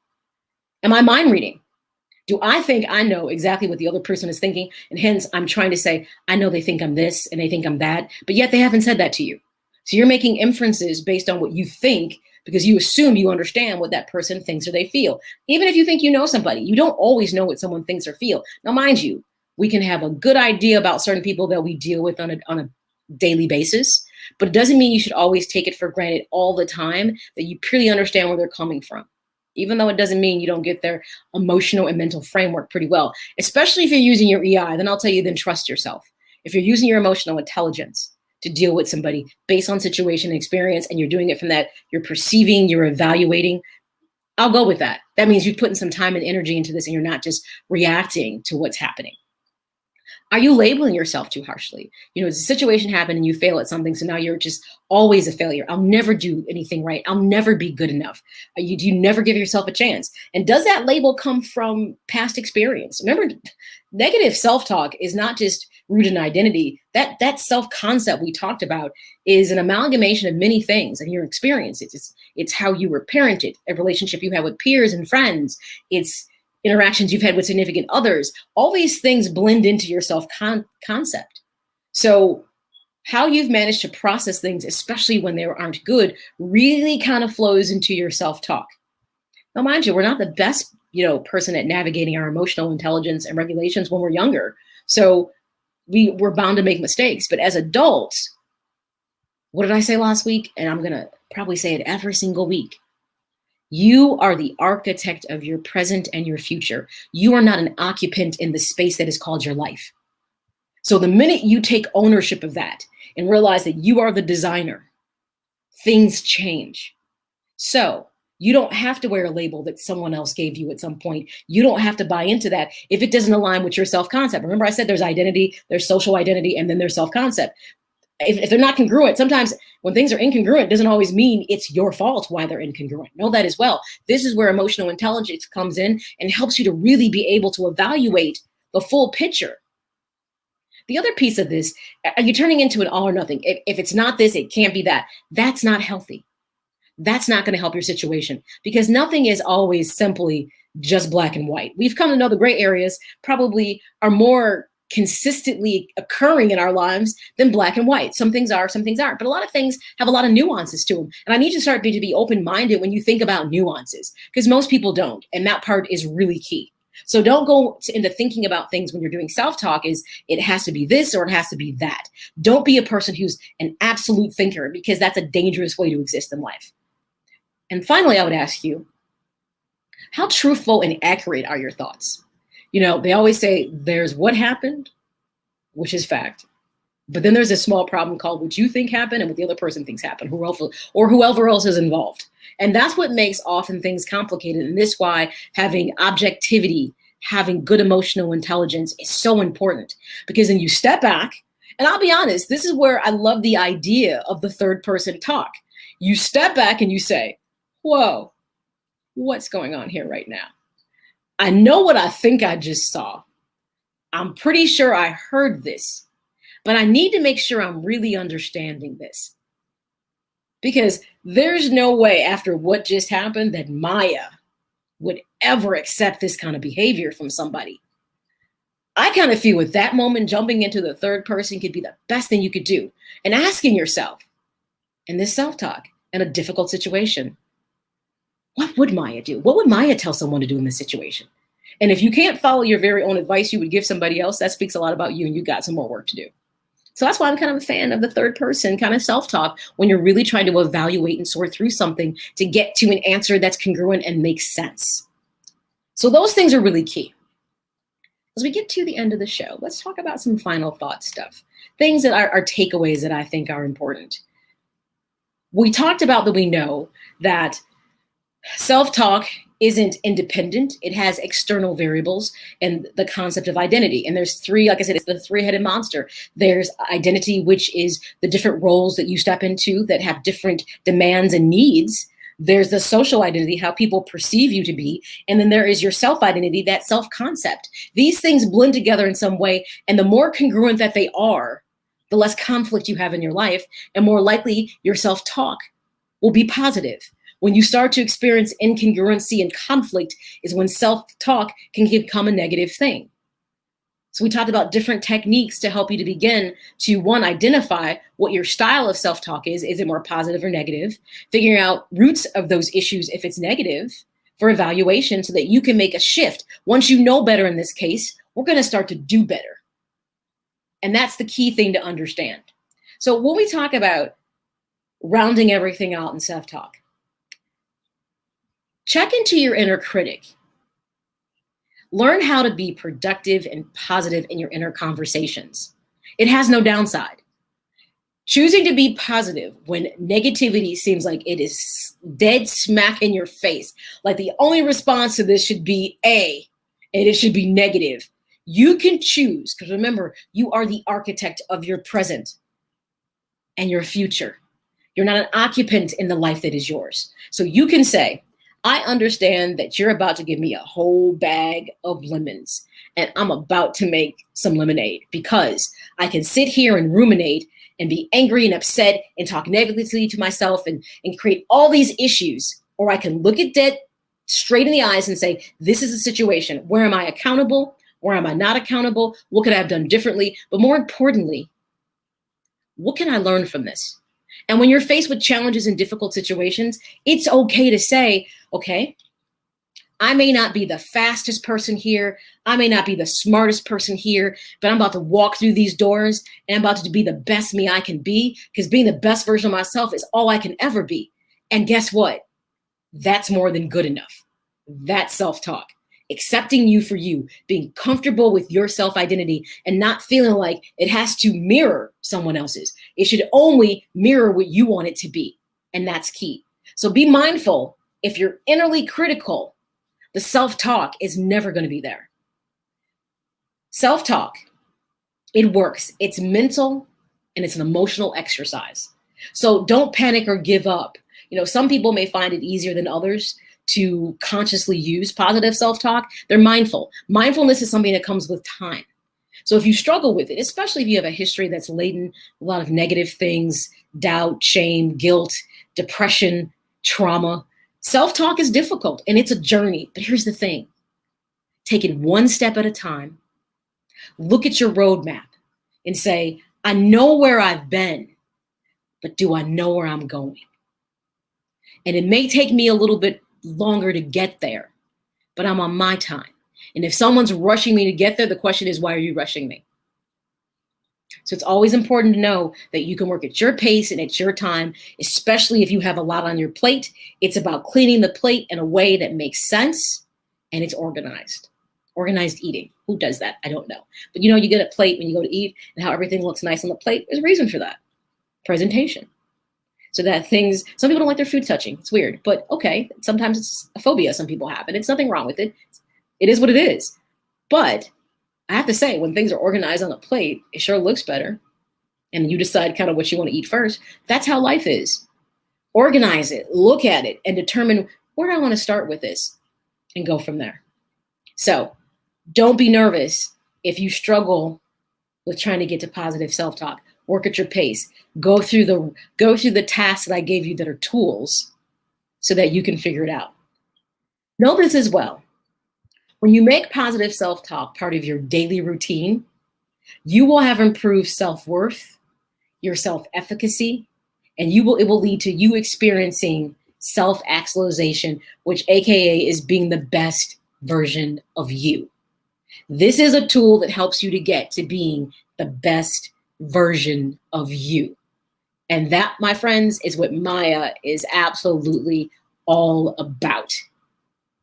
Speaker 2: Am I mind reading? Do I think I know exactly what the other person is thinking? And hence I'm trying to say, I know they think I'm this and they think I'm that, but yet they haven't said that to you. So you're making inferences based on what you think because you assume you understand what that person thinks or they feel. Even if you think you know somebody, you don't always know what someone thinks or feel. Now, mind you, we can have a good idea about certain people that we deal with on a daily basis, but it doesn't mean you should always take it for granted all the time that you purely understand where they're coming from. Even though it doesn't mean you don't get their emotional and mental framework pretty well, especially if you're using your EI, then I'll tell you, then trust yourself. If you're using your emotional intelligence to deal with somebody based on situation and experience, and you're doing it from that, you're perceiving, you're evaluating, I'll go with that. That means you're putting some time and energy into this and you're not just reacting to what's happening. Are you labeling yourself too harshly? Does a situation happen and you fail at something, so now you're just always a failure. I'll never do anything right. I'll never be good enough. Do you never give yourself a chance? And does that label come from past experience? Remember, negative self-talk is not just rooted in identity. That self-concept we talked about is an amalgamation of many things and your experiences. It's how you were parented, a relationship you had with peers and friends. It's interactions you've had with significant others. All these things blend into your self-concept. So how you've managed to process things, especially when they aren't good, really kind of flows into your self-talk. Now, mind you, we're not the best, person at navigating our emotional intelligence and regulations when we're younger. So we're bound to make mistakes. But as adults, what did I say last week? And I'm going to probably say it every single week. You are the architect of your present and your future. You are not an occupant in the space that is called your life. So the minute you take ownership of that and realize that you are the designer, things change. So you don't have to wear a label that someone else gave you at some point. You don't have to buy into that if it doesn't align with your self-concept. Remember, I said there's identity, there's social identity, and then there's self-concept. If they're not congruent, sometimes when things are incongruent, it doesn't always mean it's your fault why they're incongruent. Know that as well. This is where emotional intelligence comes in and helps you to really be able to evaluate the full picture. The other piece of this, are you turning into an all or nothing? If it's not this, it can't be that. That's not healthy. That's not going to help your situation because nothing is always simply just black and white. We've come to know the gray areas probably are more consistently occurring in our lives than black and white. Some things are, some things aren't, but a lot of things have a lot of nuances to them. And I need you to start to be open-minded when you think about nuances because most people don't. And that part is really key. So don't go into thinking about things when you're doing self-talk is it has to be this or it has to be that. Don't be a person who's an absolute thinker because that's a dangerous way to exist in life. And finally, I would ask you, how truthful and accurate are your thoughts? They always say there's what happened, which is fact. But then there's a small problem called what you think happened and what the other person thinks happened, whoever else is involved. And that's what makes often things complicated. And this is why having objectivity, having good emotional intelligence is so important. Because then you step back, and I'll be honest, this is where I love the idea of the third person talk. You step back and you say, whoa, what's going on here right now? I know what I think I just saw. I'm pretty sure I heard this, but I need to make sure I'm really understanding this. Because there's no way after what just happened that Maya would ever accept this kind of behavior from somebody. I kind of feel at that moment, jumping into the third person could be the best thing you could do. And asking yourself, in this self-talk, in a difficult situation, what would Maya do? What would Maya tell someone to do in this situation? And if you can't follow your very own advice you would give somebody else, that speaks a lot about you and you got some more work to do. So that's why I'm kind of a fan of the third person kind of self-talk when you're really trying to evaluate and sort through something to get to an answer that's congruent and makes sense. So those things are really key. As we get to the end of the show, let's talk about some final thought stuff. Things that are takeaways that I think are important. We talked about that we know that self-talk isn't independent. It has external variables and the concept of identity. And there's three, like I said, it's the three-headed monster. There's identity, which is the different roles that you step into that have different demands and needs. There's the social identity, how people perceive you to be. And then there is your self-identity, that self-concept. These things blend together in some way. And the more congruent that they are, the less conflict you have in your life and more likely your self-talk will be positive. When you start to experience incongruency and conflict is when self-talk can become a negative thing. So we talked about different techniques to help you to begin to, one, identify what your style of self-talk is. Is it more positive or negative? Figuring out roots of those issues if it's negative for evaluation so that you can make a shift. Once you know better in this case, we're going to start to do better. And that's the key thing to understand. So when we talk about rounding everything out in self-talk, check into your inner critic. Learn how to be productive and positive in your inner conversations. It has no downside. Choosing to be positive when negativity seems like it is dead smack in your face, like the only response to this should be A, and it should be negative. You can choose, because remember, you are the architect of your present and your future. You're not an occupant in the life that is yours. So you can say, I understand that you're about to give me a whole bag of lemons, and I'm about to make some lemonade, because I can sit here and ruminate and be angry and upset and talk negatively to myself and create all these issues. Or I can look at debt straight in the eyes and say, this is a situation. Where am I accountable? Where am I not accountable? What could I have done differently? But more importantly, what can I learn from this? And when you're faced with challenges and difficult situations, it's okay to say, okay, I may not be the fastest person here. I may not be the smartest person here, but I'm about to walk through these doors and I'm about to be the best me I can be, because being the best version of myself is all I can ever be. And guess what? That's more than good enough. That's self-talk. Accepting you for you, being comfortable with your self-identity and not feeling like it has to mirror someone else's. It should only mirror what you want it to be. And that's key. So be mindful, if you're innerly critical, the self-talk is never going to be there. Self-talk, it works. It's mental and it's an emotional exercise. So don't panic or give up. Some people may find it easier than others to consciously use positive self-talk. They're mindful. Mindfulness is something that comes with time. So if you struggle with it, especially if you have a history that's laden, a lot of negative things, doubt, shame, guilt, depression, trauma, self-talk is difficult and it's a journey. But here's the thing. Take it one step at a time. Look at your roadmap and say, I know where I've been, but do I know where I'm going? And it may take me a little bit longer to get there, but I'm on my time. And if someone's rushing me to get there, the question is, why are you rushing me? So it's always important to know that you can work at your pace and at your time, especially if you have a lot on your plate. It's about cleaning the plate in a way that makes sense and it's organized. Organized eating. Who does that? I don't know. But you get a plate when you go to eat and how everything looks nice on the plate. There's a reason for that. Presentation. So that some people don't like their food touching. It's weird, but okay. Sometimes it's a phobia some people have, and it's nothing wrong with it. It is what it is. But I have to say, when things are organized on a plate, it sure looks better. And you decide kind of what you want to eat first. That's how life is. Organize it, look at it, and determine where do I want to start with this and go from there. So don't be nervous if you struggle with trying to get to positive self-talk. Work at your pace. Go through the tasks that I gave you that are tools so that you can figure it out. Know this as well. When you make positive self-talk part of your daily routine, you will have improved self-worth, your self-efficacy, and it will lead to you experiencing self-actualization, which AKA is being the best version of you. This is a tool that helps you to get to being the best version of you. And that, my friends, is what M.A.Y.A is absolutely all about.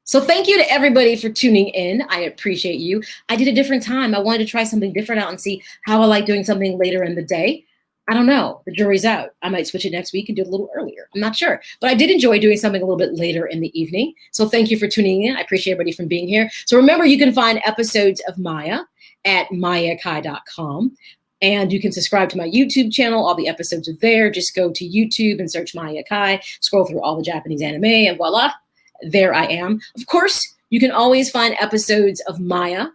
Speaker 2: So thank you to everybody for tuning in. I appreciate you. I did a different time. I wanted to try something different out and see how I like doing something later in the day. I don't know. The jury's out. I might switch it next week and do it a little earlier. I'm not sure. But I did enjoy doing something a little bit later in the evening. So thank you for tuning in. I appreciate everybody from being here. So remember, you can find episodes of M.A.Y.A at mayakai.com. And you can subscribe to my YouTube channel. All the episodes are there. Just go to YouTube and search M.A.Y.A Kai, scroll through all the Japanese anime, and voila, there I am. Of course, you can always find episodes of M.A.Y.A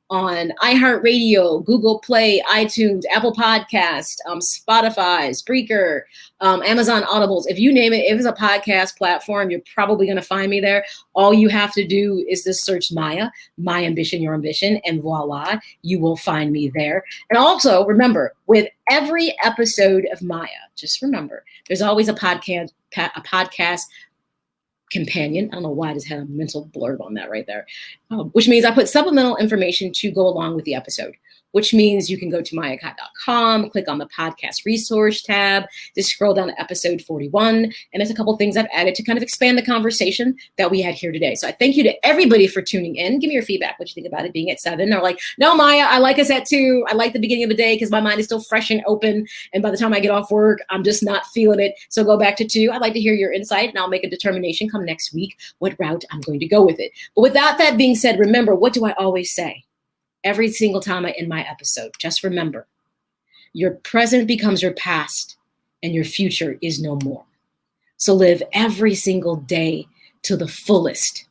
Speaker 2: on iHeartRadio, Google Play, iTunes, Apple Podcasts, Spotify, Spreaker, Amazon Audibles. If you name it, if it's a podcast platform, you're probably going to find me there. All you have to do is just search M.A.Y.A, My Ambition, Your Ambition, and voila, you will find me there. And also, remember, with every episode of M.A.Y.A, just remember, there's always a podcast companion. I don't know why I just had a mental blurb on that right there, which means I put supplemental information to go along with the episode, which means you can go to mayakai.com, click on the podcast resource tab, just scroll down to episode 41, and there's a couple things I've added to kind of expand the conversation that we had here today. So I thank you to everybody for tuning in. Give me your feedback, what you think about it being at 7, or like, no, M.A.Y.A, I like us at 2. I like the beginning of the day because my mind is still fresh and open, and by the time I get off work, I'm just not feeling it. So go back to 2. I'd like to hear your insight, and I'll make a determination come next week what route I'm going to go with it. But without that being said, remember, what do I always say? every single time I end my episode. Just remember, your present becomes your past and your future is no more. So live every single day to the fullest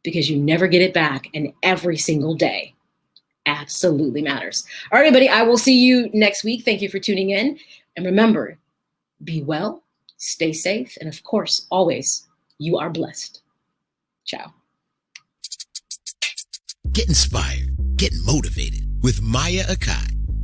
Speaker 2: because you never get it back, and every single day absolutely matters. All right, everybody, I will see you next week. Thank you for tuning in. And remember, be well, stay safe, and of course, always, you are blessed. Ciao.
Speaker 1: Get inspired, get motivated with M.A.Y.A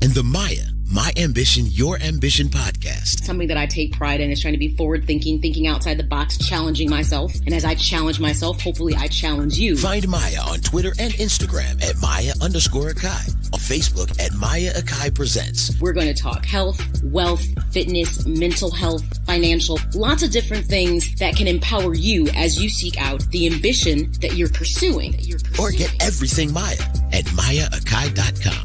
Speaker 1: and the M.A.Y.A, My Ambition, Your Ambition podcast.
Speaker 2: Something that I take pride in is trying to be forward thinking, thinking outside the box, challenging myself. And as I challenge myself, hopefully I challenge you.
Speaker 1: Find M.A.Y.A on Twitter and Instagram at M.A.Y.A_Akai. On Facebook at M.A.Y.A Akai Presents.
Speaker 2: We're going to talk health, wealth, fitness, mental health, financial, lots of different things that can empower you as you seek out the ambition that you're pursuing.
Speaker 1: Or get everything M.A.Y.A at M.A.Y.A Akai.com.